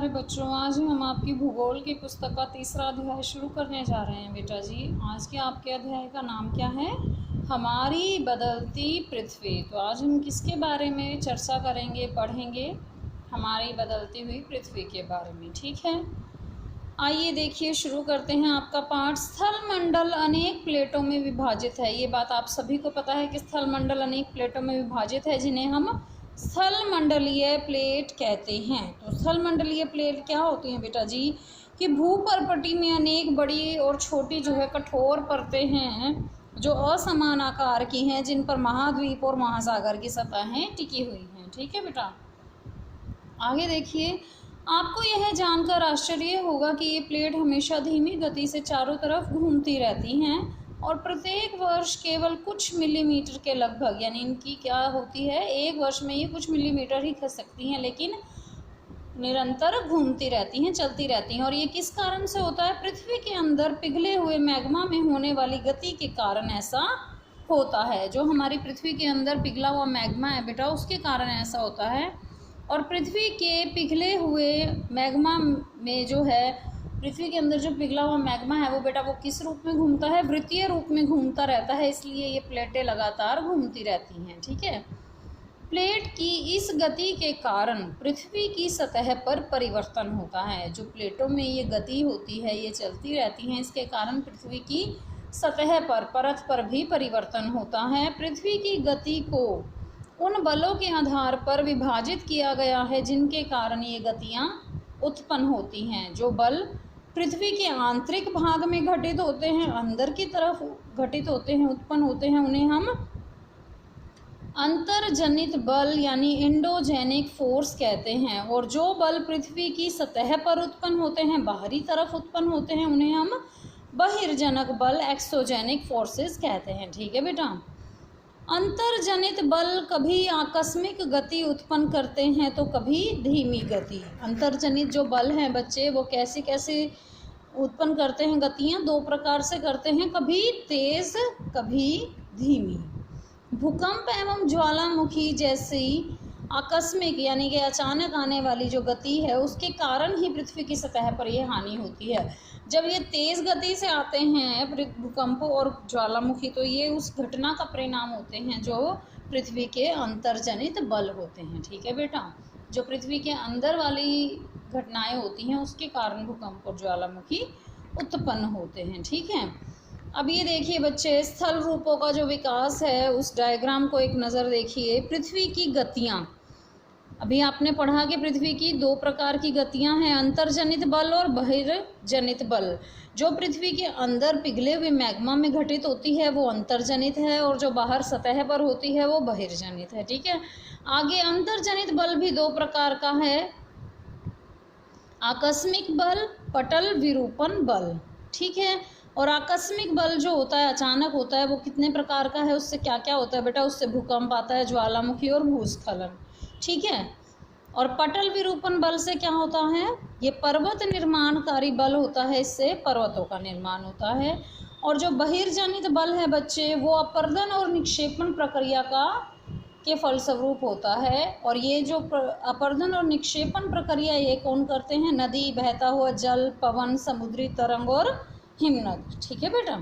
प्यारे बच्चों, आज हम आपकी भूगोल की पुस्तक का तीसरा अध्याय शुरू करने जा रहे हैं। बेटा जी, आज के आपके अध्याय का नाम क्या है? हमारी बदलती पृथ्वी। तो आज हम किसके बारे में चर्चा करेंगे, पढ़ेंगे? हमारी बदलती हुई पृथ्वी के बारे में। ठीक है, आइए देखिए, शुरू करते हैं आपका पाठ। स्थल मंडल अनेक प्लेटों में विभाजित है। ये बात आप सभी को पता है कि स्थल मंडल अनेक प्लेटों में विभाजित है, जिन्हें हम स्थल मंडलीय प्लेट कहते हैं। तो स्थल मंडलीय प्लेट क्या होती हैं बेटा जी? कि भूपर्पटी में अनेक बड़ी और छोटी जो है कठोर परतें हैं, जो असमान आकार की हैं, जिन पर महाद्वीप और महासागर की सतहें टिकी हुई हैं। ठीक है बेटा, आगे देखिए। आपको यह जानकर आश्चर्य होगा कि ये प्लेट हमेशा धीमी गति से चारों तरफ घूमती रहती हैं और प्रत्येक वर्ष केवल कुछ मिलीमीटर के लगभग, यानी इनकी क्या होती है, एक वर्ष में ये कुछ मिलीमीटर ही खस सकती हैं, लेकिन निरंतर घूमती रहती हैं, चलती रहती हैं। और ये किस कारण से होता है? पृथ्वी के अंदर पिघले हुए मैग्मा में होने वाली गति के कारण ऐसा होता है। जो हमारी पृथ्वी के अंदर पिघला हुआ मैग्मा है बेटा, उसके कारण ऐसा होता है। और पृथ्वी के पिघले हुए मैग्मा में जो है, पृथ्वी के अंदर जो पिघला हुआ मैग्मा है वो बेटा, वो किस रूप में घूमता है? वृत्तीय रूप में घूमता रहता है, इसलिए ये प्लेटें लगातार घूमती रहती हैं। ठीक है, प्लेट की इस गति के कारण पृथ्वी की सतह पर परिवर्तन होता है। जो प्लेटों में ये गति होती है, ये चलती रहती हैं, इसके कारण पृथ्वी की सतह पर, परत पर भी परिवर्तन होता है। पृथ्वी की गति को उन बलों के आधार पर विभाजित किया गया है जिनके कारण ये गतियाँ उत्पन्न होती हैं। जो बल पृथ्वी के आंतरिक भाग में घटित होते हैं, अंदर की तरफ घटित होते हैं, उत्पन्न होते हैं, उन्हें हम अंतर्जनित बल यानी एंडोजेनिक फोर्स कहते हैं। और जो बल पृथ्वी की सतह पर उत्पन्न होते हैं, बाहरी तरफ उत्पन्न होते हैं, उन्हें हम बहिर्जनक बल एक्सोजेनिक फोर्सेस कहते हैं। ठीक है बेटा, अंतर्जनित बल कभी आकस्मिक गति उत्पन्न करते हैं तो कभी धीमी गति। अंतर्जनित जो बल हैं बच्चे, वो कैसे कैसे उत्पन्न करते हैं गतियाँ? दो प्रकार से करते हैं, कभी तेज, कभी धीमी। भूकंप एवं ज्वालामुखी जैसी आकस्मिक यानी कि अचानक आने वाली जो गति है, उसके कारण ही पृथ्वी की सतह पर यह हानि होती है। जब ये तेज़ गति से आते हैं भूकंप और ज्वालामुखी, तो ये उस घटना का परिणाम होते हैं जो पृथ्वी के अंतर्जनित बल होते हैं। ठीक है बेटा, जो पृथ्वी के अंदर वाली घटनाएं होती हैं, उसके कारण भूकंप और ज्वालामुखी उत्पन्न होते हैं। ठीक है, अब ये देखिए बच्चे, स्थल रूपों का जो विकास है, उस डायग्राम को एक नज़र देखिए। पृथ्वी की गतियाँ, अभी आपने पढ़ा कि पृथ्वी की दो प्रकार की गतियां हैं, अंतर्जनित बल और बहिर्जनित बल। जो पृथ्वी के अंदर पिघले हुए मैग्मा में घटित होती है वो अंतर्जनित है, और जो बाहर सतह पर होती है वो बहिर्जनित है। ठीक है, आगे अंतर्जनित बल भी दो प्रकार का है, आकस्मिक बल, पटल विरूपण बल। ठीक है, और आकस्मिक बल जो होता है, अचानक होता है, वो कितने प्रकार का है? उससे क्या क्या होता है बेटा? उससे भूकंप आता है, ज्वालामुखी और भूस्खलन। ठीक है, और पटल विरूपण बल से क्या होता है? ये पर्वत निर्माणकारी बल होता है, इससे पर्वतों का निर्माण होता है। और जो बहिर्जनित बल है बच्चे, वो अपर्दन और निक्षेपण प्रक्रिया के फलस्वरूप होता है। और ये जो अपर्दन और निक्षेपण प्रक्रिया, ये कौन करते हैं? नदी, बहता हुआ जल, पवन, समुद्री तरंग और हिमनद। ठीक है बेटा,